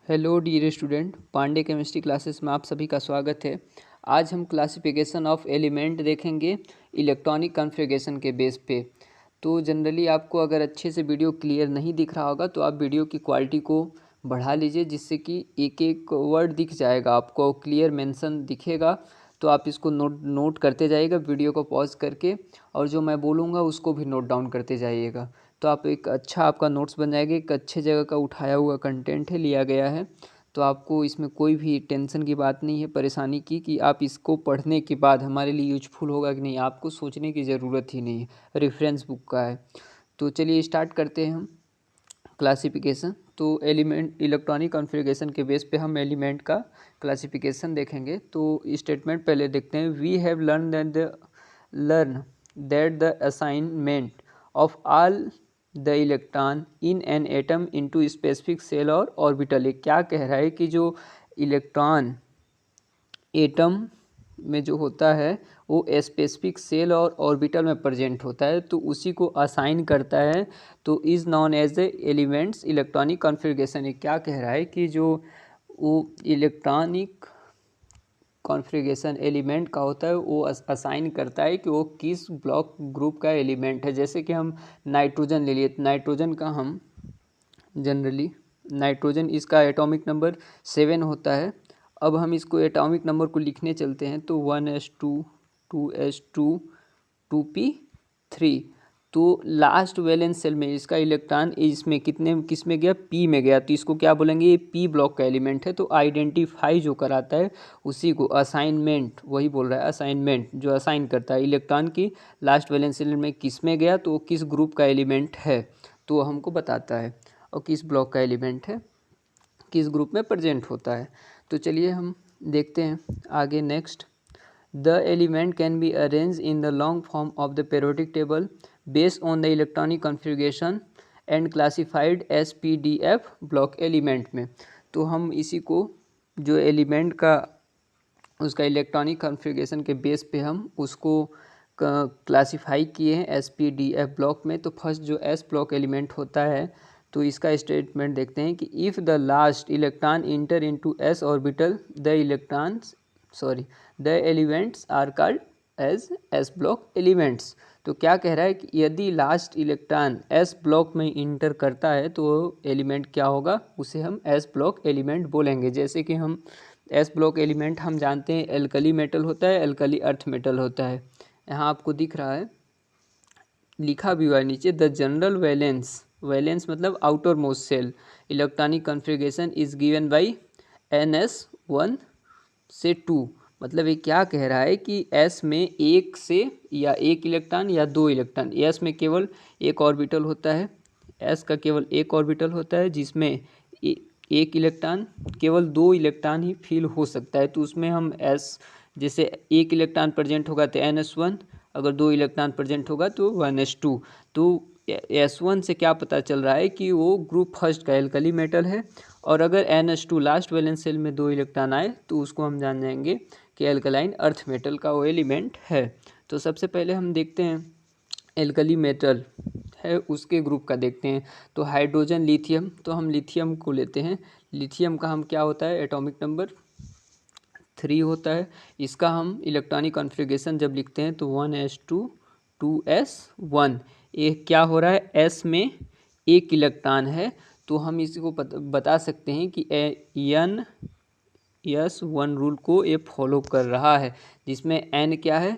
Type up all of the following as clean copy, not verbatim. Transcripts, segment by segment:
Hello dear student, Pandey chemistry classes में आप सभी का स्वागत है। आज हम क्लासिफिकेशन ऑफ एलिमेंट देखेंगे इलेक्ट्रॉनिक कॉन्फ़िगरेशन के बेस पे। तो जनरली आपको अगर अच्छे से वीडियो क्लियर नहीं दिख रहा होगा तो आप वीडियो की क्वालिटी को बढ़ा लीजिए, जिससे कि एक एक वर्ड दिख जाएगा, आपको क्लियर मेंशन दिखेगा। तो आप इसको नोट करते जाइएगा वीडियो को पॉज करके, और जो मैं बोलूँगा उसको भी नोट डाउन करते जाइएगा। तो आप एक अच्छा आपका नोट्स बन जाएगा, एक अच्छे जगह का उठाया हुआ कंटेंट है, लिया गया है। तो आपको इसमें कोई भी टेंशन की बात नहीं है, परेशानी की कि आप इसको पढ़ने के बाद हमारे लिए यूजफुल होगा कि नहीं, आपको सोचने की ज़रूरत ही नहीं है, रेफरेंस बुक का है। तो चलिए स्टार्ट करते हैं हम क्लासिफिकेशन। तो एलिमेंट इलेक्ट्रॉनिक कॉन्फ़िगरेशन के बेस पे हम एलिमेंट का क्लासिफिकेशन देखेंगे। तो स्टेटमेंट पहले देखते हैं। We have learn that the assignment of all the electron in an atom into specific shell और ऑर्बिटल। ये क्या कह रहा है कि जो इलेक्ट्रॉन एटम में जो होता है वो स्पेसिफिक सेल और ऑर्बिटल में प्रेजेंट होता है, तो उसी को असाइन करता है। तो is known as a elements electronic configuration. ये क्या कह रहा है कि जो वो इलेक्ट्रॉनिक कॉन्फ़िगरेशन एलिमेंट का होता है वो असाइन करता है कि वो किस ब्लॉक ग्रुप का एलिमेंट है। जैसे कि हम नाइट्रोजन ले लिए, नाइट्रोजन का हम जनरली नाइट्रोजन इसका एटॉमिक नंबर 7 होता है। अब हम इसको एटॉमिक नंबर को लिखने चलते हैं तो 1s2 2s2 2p3। तो लास्ट वैलेंस सेल में इसका इलेक्ट्रॉन इसमें किस में गया, पी में गया, तो इसको क्या बोलेंगे, ये पी ब्लॉक का एलिमेंट है। तो आइडेंटिफाई जो कराता है उसी को असाइनमेंट, वही बोल रहा है असाइनमेंट, जो असाइन करता है इलेक्ट्रॉन की लास्ट वैलेंस सेल में किस में गया तो किस ग्रुप का एलिमेंट है, तो वो हमको बताता है, और किस ब्लॉक का एलिमेंट है, किस ग्रुप में प्रेजेंट होता है। तो चलिए हम देखते हैं आगे next. The element can be arrange in the long form of the periodic table based on the electronic configuration and classified S P D F block element में। तो हम इसी को जो एलिमेंट का उसका इलेक्ट्रॉनिक कॉन्फ़िगरेशन के बेस पे हम उसको क्लासिफाई किए हैं S P D F block में। तो फर्स्ट जो एस ब्लॉक एलिमेंट होता है, तो इसका स्टेटमेंट देखते हैं कि if the last electron enter into s orbital the elements are called as s block elements. तो क्या कह रहा है कि यदि लास्ट इलेक्ट्रॉन एस ब्लॉक में इंटर करता है तो एलिमेंट क्या होगा, उसे हम एस ब्लॉक एलिमेंट बोलेंगे। जैसे कि हम एस ब्लॉक एलिमेंट हम जानते हैं एल्कली मेटल होता है, एल्कली अर्थ मेटल होता है। यहाँ आपको दिख रहा है, लिखा भी हुआ है नीचे, द जनरल वैलेंस मतलब outer most shell electronic configuration is given by NS1 से 2। मतलब ये क्या कह रहा है कि एस में एक से या एक इलेक्ट्रॉन या दो इलेक्ट्रॉन, एस में केवल एक ऑर्बिटल होता है, एस का केवल एक ऑर्बिटल होता है जिसमें एक इलेक्ट्रॉन, केवल दो इलेक्ट्रॉन ही फील हो सकता है। तो उसमें हम एस, जैसे एक इलेक्ट्रॉन प्रेजेंट होगा तो NS1, अगर दो इलेक्ट्रॉन प्रेजेंट होगा तो 1s2। तो S1 से क्या पता चल रहा है कि वो ग्रुप फर्स्ट का एल्कली मेटल है, और अगर NH2 लास्ट वैलेंस सेल में दो इलेक्ट्रॉन आए तो उसको हम जान जाएंगे कि एल्कलाइन अर्थ मेटल का वो एलिमेंट है। तो सबसे पहले हम देखते हैं एल्कली मेटल है उसके ग्रुप का देखते हैं। तो हाइड्रोजन लिथियम, तो हम लिथियम को लेते हैं। लिथियम का हम क्या होता है, एटॉमिक नंबर 3 होता है। इसका हम इलेक्ट्रॉनिक कॉन्फ़िगरेशन जब लिखते हैं तो 1s2 2s1। ये क्या हो रहा है, एस में एक इलेक्ट्रॉन है, तो हम इसको बता सकते हैं कि NS1 रूल को ये फॉलो कर रहा है, जिसमें N क्या है,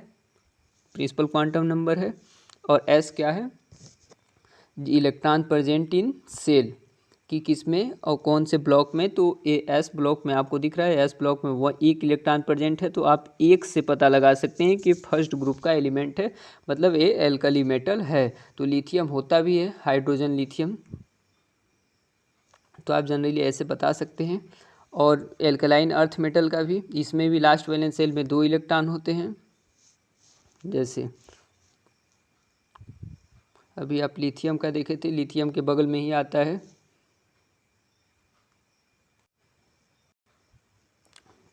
प्रिंसिपल क्वांटम नंबर है, और S क्या है, इलेक्ट्रॉन प्रेजेंट इन सेल कि किस में और कौन से ब्लॉक में। तो ये एस ब्लॉक में आपको दिख रहा है, एस ब्लॉक में वह एक इलेक्ट्रॉन प्रेजेंट है, तो आप एक से पता लगा सकते हैं कि फर्स्ट ग्रुप का एलिमेंट है, मतलब ये एल्कली मेटल है। तो लिथियम होता भी है हाइड्रोजन लिथियम, तो आप जनरली ऐसे बता सकते हैं। और एल्कलाइन अर्थ मेटल का भी, इसमें भी लास्ट वैलेंस सेल में दो इलेक्ट्रॉन होते हैं। जैसे अभी आप लिथियम का देखे थे, लिथियम के बगल में ही आता है,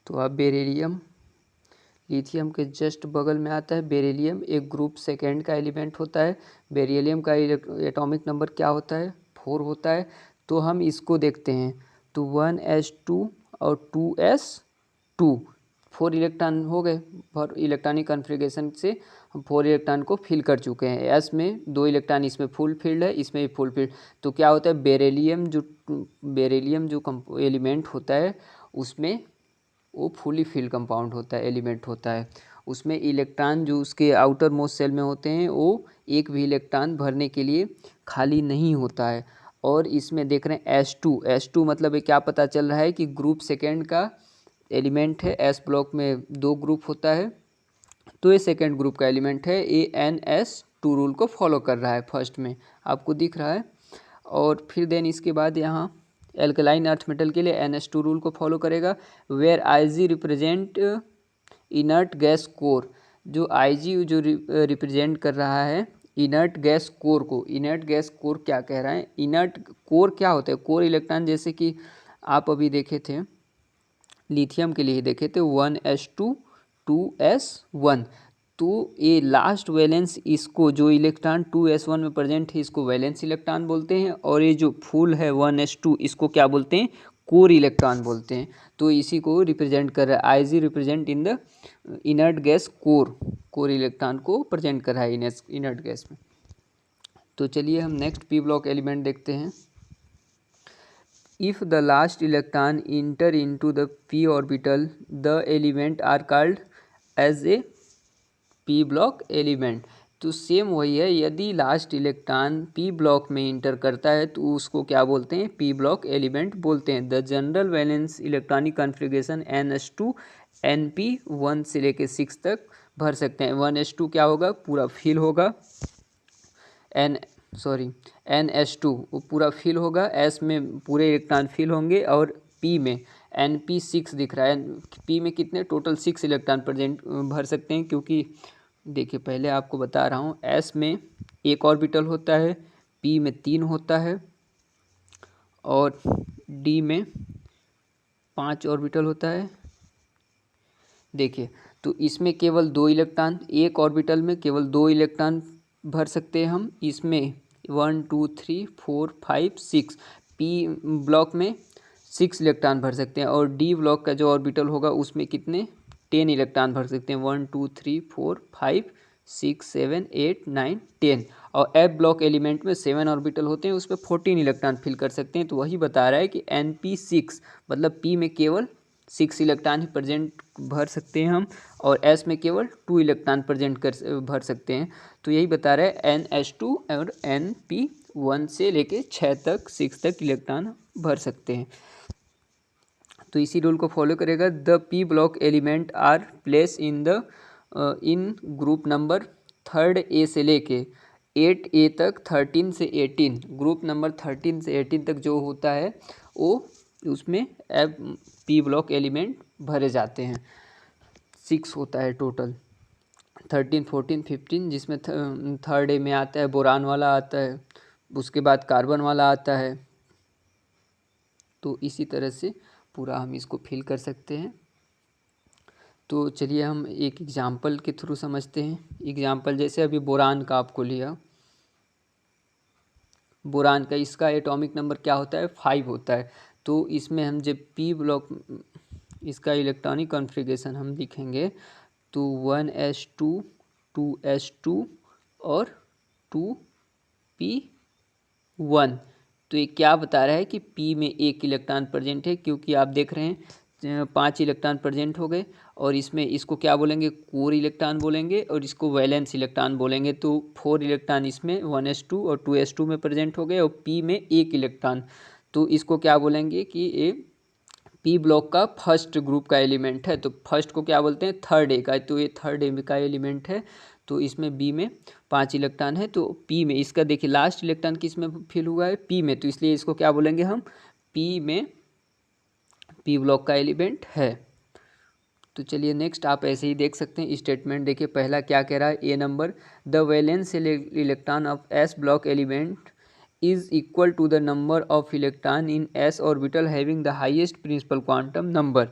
तो आप बेरिलियम, लिथियम के जस्ट बगल में आता है बेरिलियम, एक ग्रुप सेकेंड का एलिमेंट होता है। बेरिलियम का एटॉमिक नंबर क्या होता है, 4 होता है। तो हम इसको देखते हैं, तो 1s2 और 2s2 4 इलेक्ट्रॉन हो गए। और इलेक्ट्रॉनिक कॉन्फ़िगरेशन से हम 4 इलेक्ट्रॉन को फिल कर चुके हैं। एस में 2 इलेक्ट्रॉन, इसमें फुल फील्ड है, इसमें भी फुल फील्ड। तो क्या होता है, बेरिलियम जो एलिमेंट होता है उसमें वो फुली फील्ड कंपाउंड होता है, एलिमेंट होता है। उसमें इलेक्ट्रॉन जो उसके आउटर मोस्ट सेल में होते हैं वो एक भी इलेक्ट्रॉन भरने के लिए खाली नहीं होता है। और इसमें देख रहे हैं S2 मतलब ये क्या पता चल रहा है कि ग्रुप सेकेंड का एलिमेंट है। एस ब्लॉक में 2 ग्रुप होता है, तो ये सेकेंड ग्रुप का एलिमेंट है। ANS2 रूल को फॉलो कर रहा है फर्स्ट में, आपको दिख रहा है। और फिर देन इसके बाद यहाँ एल्कलाइन अर्थ मेटल के लिए NS2 रूल को फॉलो करेगा, where IG represent inert gas core. जो IG जो रिप्रेजेंट कर रहा है इनर्ट गैस कोर को। इनर्ट गैस कोर क्या कह रहा है, इनर्ट कोर क्या होता है, कोर इलेक्ट्रॉन जैसे कि आप अभी देखे थे लिथियम के लिए देखे थे 1s2 2s1। तो ये लास्ट वैलेंस, इसको जो इलेक्ट्रॉन 2s1 में प्रेजेंट है इसको वैलेंस इलेक्ट्रॉन बोलते हैं। और ये जो फुल है 1s2 इसको क्या बोलते हैं, कोर इलेक्ट्रॉन बोलते हैं। तो इसी को रिप्रेजेंट कर रहा है। IG represent in the inert gas core electron को प्रेजेंट कर रहा है इनर्ट गैस में। तो चलिए हम नेक्स्ट पी ब्लॉक एलिमेंट देखते हैं। If the last electron enter into the p orbital, the element are called as a p block element। तो सेम वही है, यदि लास्ट इलेक्ट्रॉन p ब्लॉक में इंटर करता है तो उसको क्या बोलते हैं, p ब्लॉक एलिमेंट बोलते हैं। The general valence electronic configuration NS2 NP 1 से लेके 6 तक भर सकते हैं। 1s2 क्या होगा, पूरा फिल होगा। NS2 वो पूरा फिल होगा, S में पूरे इलेक्ट्रॉन फिल होंगे और P में NP6 दिख रहा है। P में कितने टोटल 6 इलेक्ट्रॉन प्रेजेंट भर सकते हैं, क्योंकि देखिए पहले आपको बता रहा हूँ, S में एक ऑर्बिटल होता है, P में 3 होता है और D में 5 ऑर्बिटल होता है। देखिए तो इसमें केवल 2 इलेक्ट्रॉन, एक ऑर्बिटल में केवल 2 इलेक्ट्रॉन भर सकते हैं हम। इसमें 1 2 3 4 5 6 पी ब्लॉक में 6 इलेक्ट्रॉन भर सकते हैं। और डी ब्लॉक का जो ऑर्बिटल होगा उसमें कितने 10 इलेक्ट्रॉन भर सकते हैं। 1 2 3 4 5 6 7 8 9 10। और एफ ब्लॉक एलिमेंट में 7 ऑर्बिटल होते हैं, उसमें 14 इलेक्ट्रॉन फिल कर सकते हैं। तो वही बता रहा है कि NP6 मतलब P में केवल 6 इलेक्ट्रॉन ही प्रेजेंट भर सकते हैं हम, और S में केवल 2 इलेक्ट्रॉन प्रेजेंट भर सकते हैं। तो यही बता रहा है NS2 और NP1 से लेके 6 तक 6 तक इलेक्ट्रॉन भर सकते हैं। तो इसी रूल को फॉलो करेगा। The P block element are place in group number 3A से लेके 8A तक, 13 से 18 ग्रुप नंबर 13 से 18 तक जो होता है वो उसमें P ब्लॉक एलिमेंट भरे जाते हैं। 6 होता है टोटल, 13 14 15, जिसमें 3rd A में आता है बोरान वाला आता है, उसके बाद कार्बन वाला आता है। तो इसी तरह से पूरा हम इसको फिल कर सकते हैं। तो चलिए हम एक एग्जाम्पल के थ्रू समझते हैं। एग्जाम्पल जैसे अभी बोरान का आपको लिया, बोरान का इसका एटॉमिक नंबर क्या होता है, 5 होता है। तो इसमें हम जब P ब्लॉक इसका इलेक्ट्रॉनिक कॉन्फ़िगरेशन हम लिखेंगे तो 1s2 2s2 और 2p1। तो ये क्या बता रहा है कि P में एक इलेक्ट्रॉन प्रेजेंट है, क्योंकि आप देख रहे हैं 5 इलेक्ट्रॉन प्रेजेंट हो गए। और इसमें इसको क्या बोलेंगे, कोर इलेक्ट्रॉन बोलेंगे, और इसको वैलेंस इलेक्ट्रॉन बोलेंगे। तो 4 इलेक्ट्रॉन इसमें 1s2 और 2s2 में प्रेजेंट हो गए, और P में एक इलेक्ट्रॉन। तो इसको क्या बोलेंगे कि ये P ब्लॉक का फर्स्ट ग्रुप का एलिमेंट है। तो फर्स्ट को क्या बोलते हैं, 3rd A का। तो ये 3rd A का एलिमेंट है। तो इसमें B में 5 इलेक्ट्रॉन है, तो P में इसका देखिए लास्ट इलेक्ट्रॉन किस में फिल हुआ है, P में। तो इसलिए इसको क्या बोलेंगे हम, P में P ब्लॉक का एलिमेंट है। तो चलिए नेक्स्ट आप ऐसे ही देख सकते हैं स्टेटमेंट। देखिए पहला क्या कह रहा है, A number, the valence electron of S block element is equal to the number of electron in s orbital having the highest principal quantum number।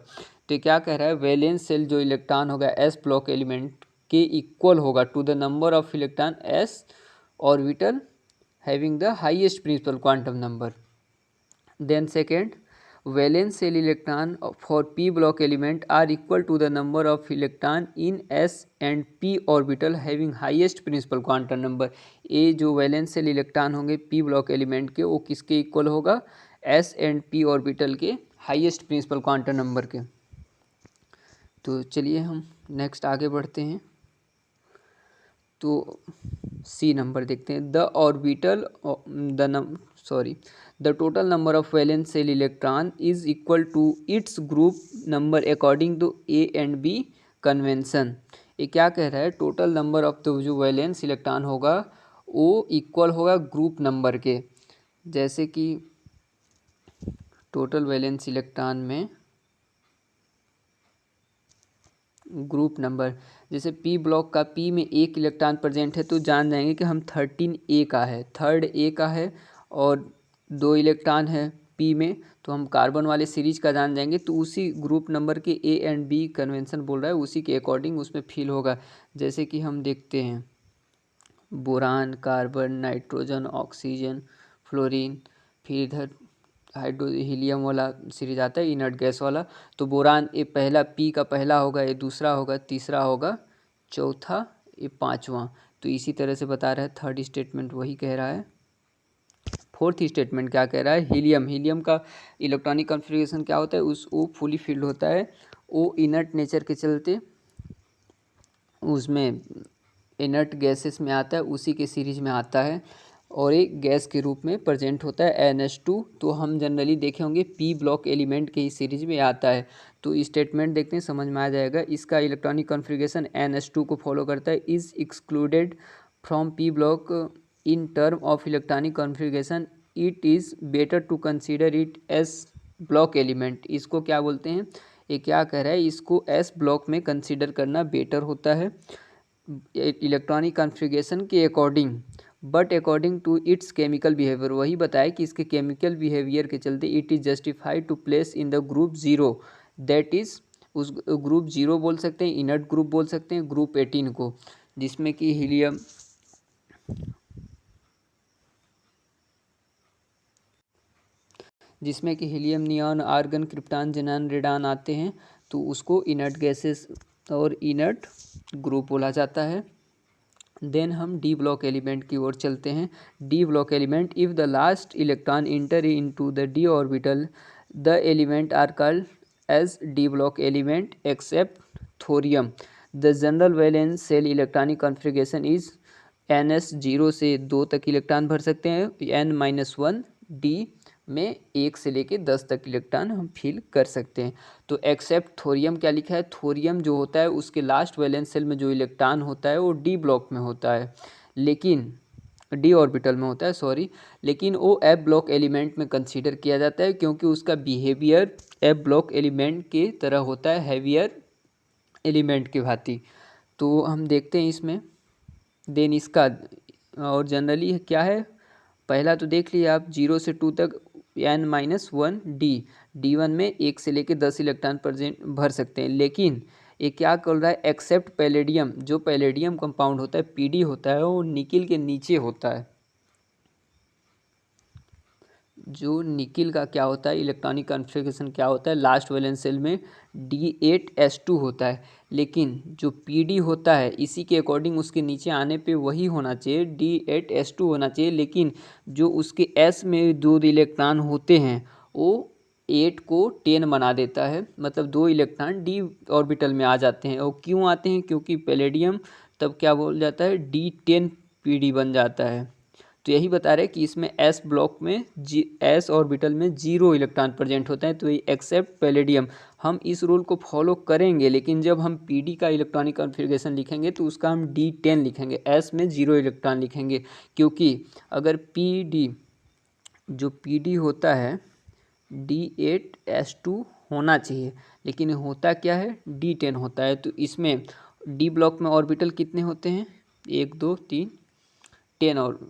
तो क्या कह रहा है, वैलेंस सेल जो इलेक्ट्रॉन होगा s ब्लॉक एलिमेंट के equal होगा to the number of electron s orbital having the highest principal quantum number. Then second, valence shell electron for p block element are equal to the number of electron in s and p orbital having highest principal quantum number. ये जो valence shell electron होंगे p block element के, वो किसके equal होगा? s and p orbital के highest principal quantum number के। तो चलिए हम नेक्स्ट आगे बढ़ते हैं। तो सी नंबर देखते हैं। The total number of valence shell electron is equal to its group number according to A and B convention. ये क्या कह रहा है? टोटल नंबर ऑफ द जो वैलेंस इलेक्ट्रॉन होगा वो इक्वल होगा ग्रुप नंबर के। जैसे कि टोटल वैलेंस इलेक्ट्रॉन में ग्रुप नंबर, जैसे p ब्लॉक का p में एक इलेक्ट्रॉन प्रेजेंट है तो जान जाएंगे कि हम 13A का है, थर्ड A का है और 2 इलेक्ट्रॉन है p में, तो हम कार्बन वाले सीरीज का जान जाएंगे। तो उसी ग्रुप नंबर के A एंड B कन्वेंशन बोल रहा है, उसी के अकॉर्डिंग उसमें फिल होगा। जैसे कि हम देखते हैं boron, carbon, nitrogen, oxygen, fluorine, फिर इधर हाइड्रो हीलियम वाला सीरीज आता है इनर्ट गैस वाला। तो बोरान ये पहला पी का पहला होगा, ये दूसरा होगा, तीसरा होगा, चौथा, ये पांचवा। तो इसी तरह से बता रहा है। थर्ड स्टेटमेंट वही कह रहा है। फोर्थ स्टेटमेंट क्या कह रहा है? हीलियम का इलेक्ट्रॉनिक कॉन्फ़िगरेशन क्या होता है? वो फुली फिल्ड होता है, वो इनर्ट नेचर के चलते उसमें इनर्ट गैसेस में आता है, उसी के सीरीज में आता है और एक गैस के रूप में प्रेजेंट होता है NH2। तो हम जनरली देखे होंगे p ब्लॉक एलिमेंट के ही सीरीज में आता है। तो स्टेटमेंट देखते हैं, समझ में आ जाएगा। इसका इलेक्ट्रॉनिक कॉन्फ़िगरेशन NH2 को फॉलो करता है। Is excluded from p block in term of electronic configuration, it is better to consider it s block element. इसको क्या बोलते हैं? ये क्या कह रहा है? इसको एस ब्लॉक में कंसीडर करना बेटर होता है इलेक्ट्रॉनिक कॉन्फ़िगरेशन के according, but according to its chemical behaviour. वही बताया कि इसके केमिकल बिहेवियर के चलते it is justified to place in the group 0, that is उस ग्रुप 0 बोल सकते हैं, इनर्ट ग्रुप बोल सकते हैं ग्रुप 18 को, जिसमें कि helium, neon, argon, krypton, xenon, radon आते हैं। तो उसको इनर्ट गैसेस और इनर्ट ग्रुप बोला जाता है। देन हम डी ब्लॉक एलिमेंट की ओर चलते हैं। D block element, if the last electron enter into the D orbital the element are called as D block element except thorium. The general valence shell electronic configuration is NS 0 से 2 तक electron भर सकते हैं, N-1 D में 1 से लेके 10 तक electron हम फिल कर सकते हैं। तो एक्सेप्ट थोरियम क्या लिखा है? थोरियम जो होता है उसके लास्ट वैलेंस सेल में जो इलेक्ट्रॉन होता है वो डी ब्लॉक में होता है, लेकिन डी ऑर्बिटल में होता है, सॉरी, लेकिन वो एफ ब्लॉक एलिमेंट में कंसीडर किया जाता है क्योंकि उसका बिहेवियर एफ ब्लॉक एलिमेंट के तरह होता है, हैवियर एलिमेंट की भांति। तो हम देखते हैं इसमें। देन इसका और जनरली क्या है? पहला तो देख लिया आप, 0 से 2 तक N-1 D1 में 1 से लेके 10 इलेक्ट्रॉन प्रेजेंट भर सकते हैं, लेकिन ये क्या कर रहा है? Except palladium. जो पैलेडियम कंपाउंड होता है PD होता है, वो निकिल के नीचे होता है। जो निकिल का क्या होता है इलेक्ट्रॉनिक कॉन्फ़िगरेशन क्या होता है? लास्ट वैलेंस सेल में D8S2 होता है, लेकिन जो PD होता है इसी के अकॉर्डिंग उसके नीचे आने पे वही होना चाहिए, D8S2 होना चाहिए, लेकिन जो उसके S में 2 इलेक्ट्रॉन होते हैं वो 8 को 10 बना देता है, मतलब 2 इलेक्ट्रॉन D ऑर्बिटल में आ जाते हैं। और क्यों आते हैं? क्योंकि पैलेडियम तब क्या बोल जाता है? D10 PD बन जाता है। तो यही बता रहे हैं कि इसमें एस ब्लॉक में एस ऑर्बिटल में 0 इलेक्ट्रॉन प्रेजेंट होता है, तो ये एक्सेप्ट पैलेडियम। हम इस रूल को फॉलो करेंगे, लेकिन जब हम PD का इलेक्ट्रॉनिक कॉन्फ़िगरेशन लिखेंगे तो उसका हम D10 लिखेंगे, एस में 0 इलेक्ट्रॉन लिखेंगे, क्योंकि अगर जो PD होता है D8S2 होना चाहिए, लेकिन होता क्या है? D10 होता है। तो इसमें डी ब्लॉक में ऑर्बिटल कितने होते हैं? 1 2 3 10 और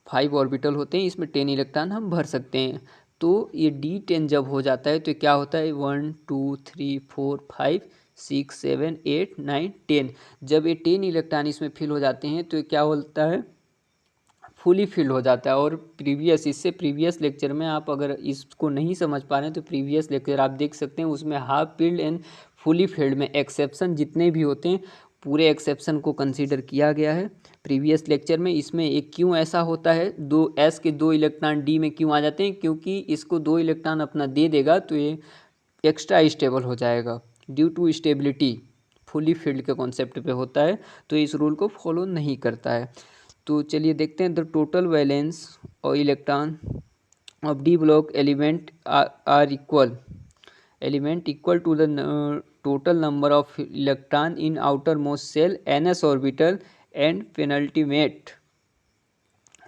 5 ऑर्बिटल होते हैं, इसमें 10 इलेक्ट्रॉन हम भर सकते हैं। तो ये D10 जब हो जाता है तो क्या होता है? 1 2 3 4 5 6 7 8 9 10। जब ये 10 इलेक्ट्रॉन इसमें फिल हो जाते हैं तो क्या होता है? फुली फिल्ड हो जाता है। और इससे प्रीवियस लेक्चर में आप अगर इसको नहीं समझ पा रहे हैं तो प्रीवियस लेक्चर आप देख सकते हैं, उसमें half filled and fully filled में एक्सेप्शन जितने भी होते हैं पूरे एक्सेप्शन को कंसीडर किया गया है प्रीवियस लेक्चर में। इसमें एक क्यों ऐसा होता है, दो एस के 2 इलेक्ट्रॉन डी में क्यों आ जाते हैं, क्योंकि इसको 2 इलेक्ट्रॉन अपना दे देगा तो ये एक्स्ट्रा स्टेबल हो जाएगा due to stability, fully filled के कॉन्सेप्ट पे होता है, तो इस रूल को फॉलो नहीं करता है। तो चलिए देखते हैं, द टोटल वैलेंस और electron of D block element are equal to the total number of electron in outer most shell ns orbital and penultimate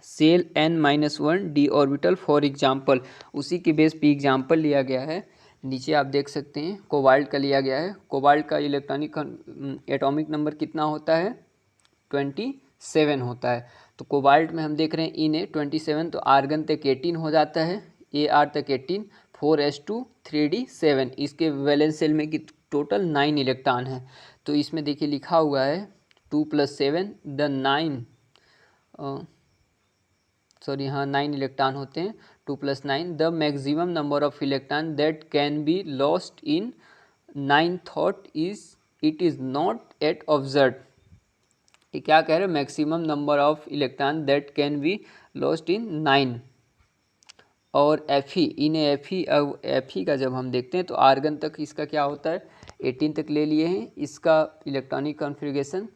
shell n-1 d orbital. For example, उसी के बेस पे example लिया गया है, नीचे आप देख सकते हैं कोबाल्ट का लिया गया है। कोबाल्ट का इलेक्ट्रॉनिक एटॉमिक नंबर कितना होता है, 27 होता है। तो कोबाल्ट में हम देख रहे हैं इन ए 27, तो आर्गन तक 18 हो जाता है, ए आर तक 18, 4s2 3d7। इसके वैलेंस सेल में कि टोटल 9 इलेक्ट्रॉन है। तो इसमें देखिए लिखा हुआ है 2 + 7 द 9 सॉरी हाँ 9 इलेक्ट्रॉन होते हैं, 2 + 9 the maximum number of electron that can be lost in 9 thought is it is not at observe. ये क्या कह रहे हैं, maximum number of electron that can be lost in 9। और Fe इन्हें Fe का जब हम देखते हैं तो आर्गन तक इसका क्या होता है, 18 तक ले लिए हैं। इसका इलेक्ट्रॉनिक कॉन्फ़िगरेशन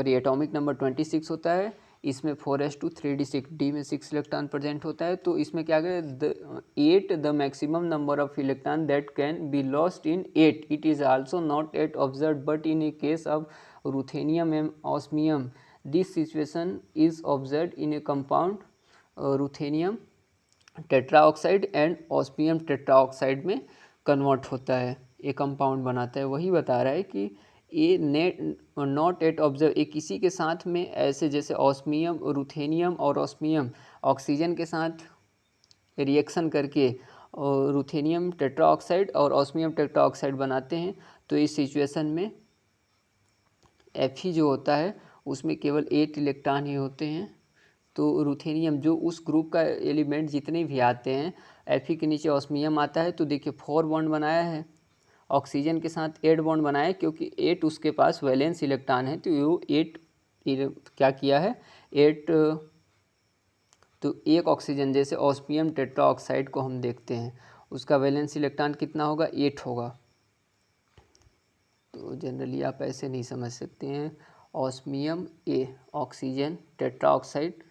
एटॉमिक नंबर 26 होता है। इसमें 4s2 3d6 डी में 6 इलेक्ट्रॉन प्रेजेंट होता है। तो इसमें क्या करें, 8 the maximum number of electron that can be lost in 8 it is also not at observe but in A case of ruthenium and osmium this situation is observe in A compound ruthenium tetroxide and osmium tetroxide में convert होता है, ये compound बनाता है। वही बता रहा है कि ये नॉट एट ऑब्जर्व, एक किसी के साथ में ऐसे जैसे ऑस्मियम रुथेनियम और ऑस्मियम ऑक्सीजन के साथ रिएक्शन करके रुथेनियम टेट्राऑक्साइड और ऑस्मियम टेट्राऑक्साइड बनाते हैं। तो इस सिचुएशन में Fe जो होता है उसमें केवल 8 इलेक्ट्रॉन ही होते हैं। तो रुथेनियम जो उस ग्रुप का एलिमेंट जितने भी आते हैं, Fe के नीचे ऑस्मियम आता है तो देखिए 4 बॉन्ड बनाया है, ऑक्सीजन के साथ 8 बॉन्ड बनाया है, क्योंकि 8 उसके पास वैलेंस इलेक्ट्रॉन है। तो वो 8 क्या किया है, 8 तो एक ऑक्सीजन जैसे ऑस्मियम टेट्राऑक्साइड को हम देखते हैं उसका वैलेंस इलेक्ट्रॉन कितना होगा, 8 होगा। तो जनरली आप ऐसे नहीं समझ सकते हैं, osmium a oxygen tetraoxide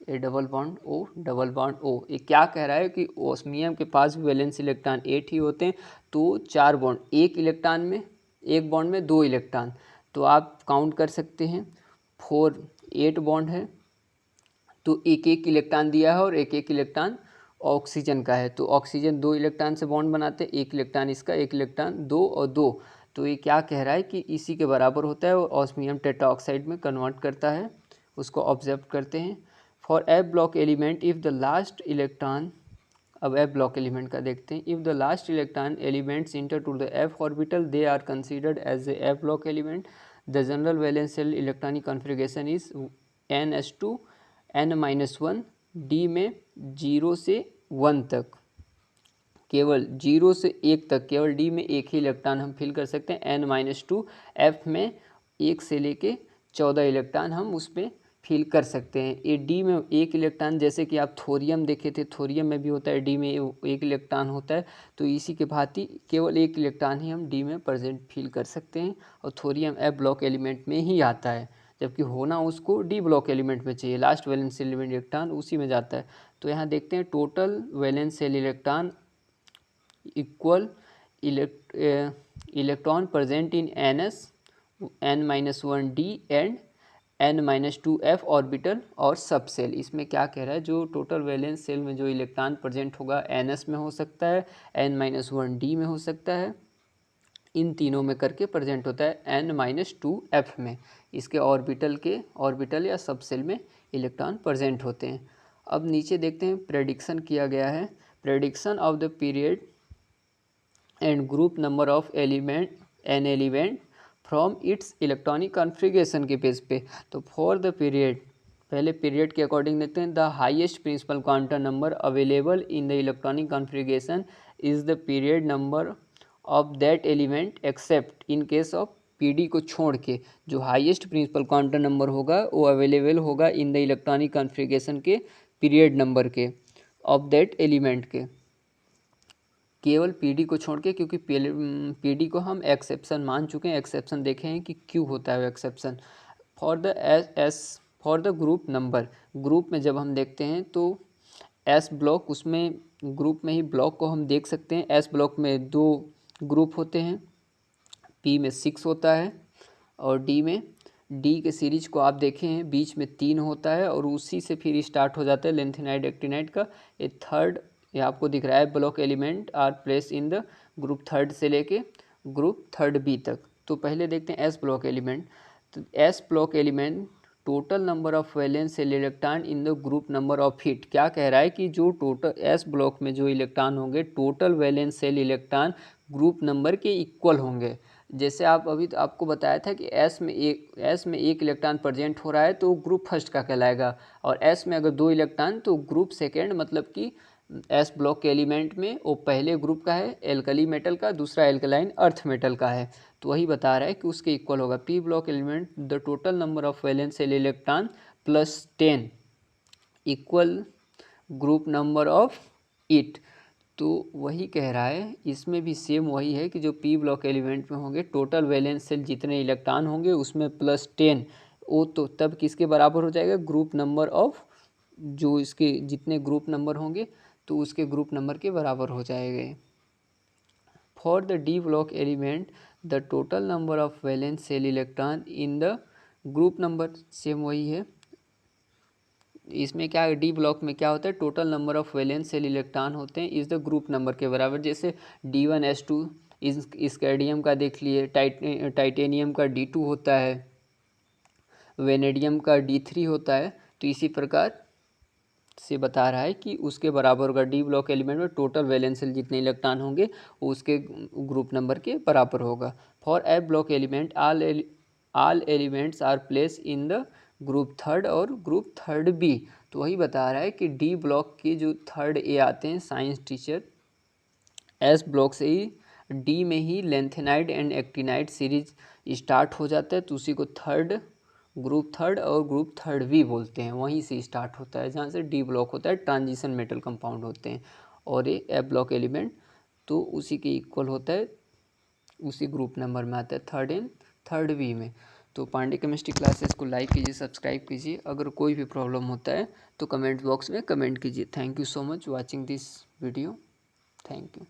a double bond O double bond O. ये क्या कह रहा है कि ऑस्मियम के पास वैलेंस इलेक्ट्रॉन 8 ही होते हैं। तो 4 बॉन्ड, एक इलेक्ट्रॉन में एक बॉन्ड में 2 इलेक्ट्रॉन, तो आप काउंट कर सकते हैं 4 8 बॉन्ड है, तो एक एक इलेक्ट्रॉन दिया है और एक एक इलेक्ट्रॉन ऑक्सीजन का है। तो ऑक्सीजन 2 इलेक्ट्रॉन से बॉन्ड बनाते हैं, एक इलेक्ट्रॉन इसका, एक इलेक्ट्रॉन 2 और 2। तो ये क्या कह रहा है कि इसी के बराबर होता है और ऑस्मियम टेट्राऑक्साइड में कन्वर्ट करता है, उसको ऑब्जर्व करते हैं। For F block element if the last electron, अब एफ ब्लॉक एलिमेंट का देखते हैं, if the last electron elements enter to the F orbital they are considered as a F block element. The general valence shell electronic configuration is ns2 n-1 D में 0 से 1 तक, केवल 0 से 1 तक केवल डी में एक ही इलेक्ट्रॉन हम फिल कर सकते हैं, n-2 एफ में 1 से लेके 14 इलेक्ट्रॉन हम उसमें फिल कर सकते हैं। ये डी में एक इलेक्ट्रॉन, जैसे कि आप थोरियम देखे थे, थोरियम में भी होता है डी में एक इलेक्ट्रॉन होता है। तो इसी के भांति केवल एक इलेक्ट्रॉन ही हम डी में प्रेजेंट फील कर सकते हैं और थोरियम एफ ब्लॉक एलिमेंट में ही आता है, जबकि होना उसको डी ब्लॉक एलिमेंट में चाहिए, लास्ट वैलेंस सेल इलेक्ट्रॉन उसी में जाता है। तो यहाँ देखते हैं total valence shell electron equal electron present in ns n-1 d and n-2 f orbital और सब सेल। इसमें क्या कह रहा है, जो टोटल वैलेंस सेल में जो इलेक्ट्रॉन प्रेजेंट होगा ns में हो सकता है, n-1 d में हो सकता है, इन तीनों में करके प्रेजेंट होता है n-2 f में। इसके ऑर्बिटल या सब सेल में इलेक्ट्रॉन प्रेजेंट होते हैं। अब नीचे देखते हैं, प्रेडिक्शन किया गया है, prediction of the period and group number of element from its electronic configuration के बेस पे। तो फॉर द पीरियड पहले पीरियड के अकॉर्डिंग देखते हैं। The highest principal quantum number available in the electronic configuration is the period number of that element except in case of PD को छोड़ के जो हाईएस्ट प्रिंसिपल क्वांटम नंबर होगा वो अवेलेबल होगा इन द इलेक्ट्रॉनिक कॉन्फ़िगरेशन के पीरियड नंबर के of that element के, केवल पीडी को छोड़ के, क्योंकि पीडी को हम एक्सेप्शन मान चुके हैं, एक्सेप्शन देखे हैं कि क्यों होता है वो exception. For the group number, group में जब हम देखते हैं तो एस ब्लॉक, उसमें ग्रुप में ही ब्लॉक को हम देख सकते हैं। एस ब्लॉक में 2 ग्रुप होते हैं, पी में 6 होता है और डी में, डी के सीरीज को आप देखें हैं बीच में 3 होता है और उसी से फिर स्टार्ट हो जाता है लेंथेनाइड एक्टिनाइड का। ये थर्ड, ये आपको दिख रहा है block element are place in the group third से लेके ग्रुप थर्ड बी तक। तो पहले देखते हैं एस ब्लॉक एलिमेंट। तो S block element total number of valence shell electron in the group number of hit. क्या कह रहा है कि जो टोटल एस ब्लॉक में जो इलेक्ट्रॉन होंगे total valence shell electron group number के इक्वल होंगे। जैसे आप अभी तो आपको बताया था कि एस में एक इलेक्ट्रॉन प्रेजेंट हो रहा है तो ग्रुप फर्स्ट का कहलाएगा, और एस में अगर 2 इलेक्ट्रॉन तो ग्रुप सेकेंड, मतलब कि एस ब्लॉक के एलिमेंट में वो पहले ग्रुप का है एल्कली मेटल का, दूसरा एल्कलाइन अर्थ मेटल का है, तो वही बता रहा है कि उसके इक्वल होगा। P block element the total number of valence shell electron plus 10 equal group number of it. तो वही कह रहा है, इसमें भी सेम वही है कि जो पी ब्लॉक एलिमेंट में होंगे टोटल वैलेंस सेल जितने इलेक्ट्रॉन होंगे उसमें प्लस 10, वो तो तब किसके बराबर हो जाएगा, ग्रुप नंबर ऑफ, जो इसके जितने ग्रुप नंबर होंगे तो उसके ग्रुप नंबर के बराबर हो जाएंगे। For the D block element the total number of valence shell electron in the group number, same वही है। इसमें क्या है, डी ब्लॉक में क्या होता है, total number of valence shell electron होते हैं इस द ग्रुप नंबर के बराबर। जैसे D1S2 स्कैंडियम का देख लिए, टाइटेनियम का D2 होता है, वेनेडियम का D3 होता है। तो इसी प्रकार से बता रहा है कि उसके बराबर होगा। डी ब्लॉक एलिमेंट में टोटल वैलेंस सेल जितने इलेक्ट्रॉन होंगे वो उसके ग्रुप नंबर के बराबर होगा। For F block element all elements are place in the group third और ग्रुप थर्ड बी। तो वही बता रहा है कि डी ब्लॉक के जो थर्ड ए आते हैं साइंस टीचर, एस ब्लॉक से ही डी में ही lanthanide and actinide series start हो जाता है, तो उसी को ग्रुप थर्ड और ग्रुप थर्ड भी बोलते हैं। वहीं से स्टार्ट होता है जहाँ से डी ब्लॉक होता है, ट्रांजिशन मेटल कंपाउंड होते हैं। और ये एफ ब्लॉक एलिमेंट तो उसी के इक्वल होता है, उसी ग्रुप नंबर में आता है, थर्ड एंड थर्ड बी में। तो पांडे केमिस्ट्री क्लासेस को लाइक कीजिए, सब्सक्राइब कीजिए। अगर कोई भी प्रॉब्लम होता है तो कमेंट बॉक्स में कमेंट कीजिए। Thank you so much watching this video. Thank you.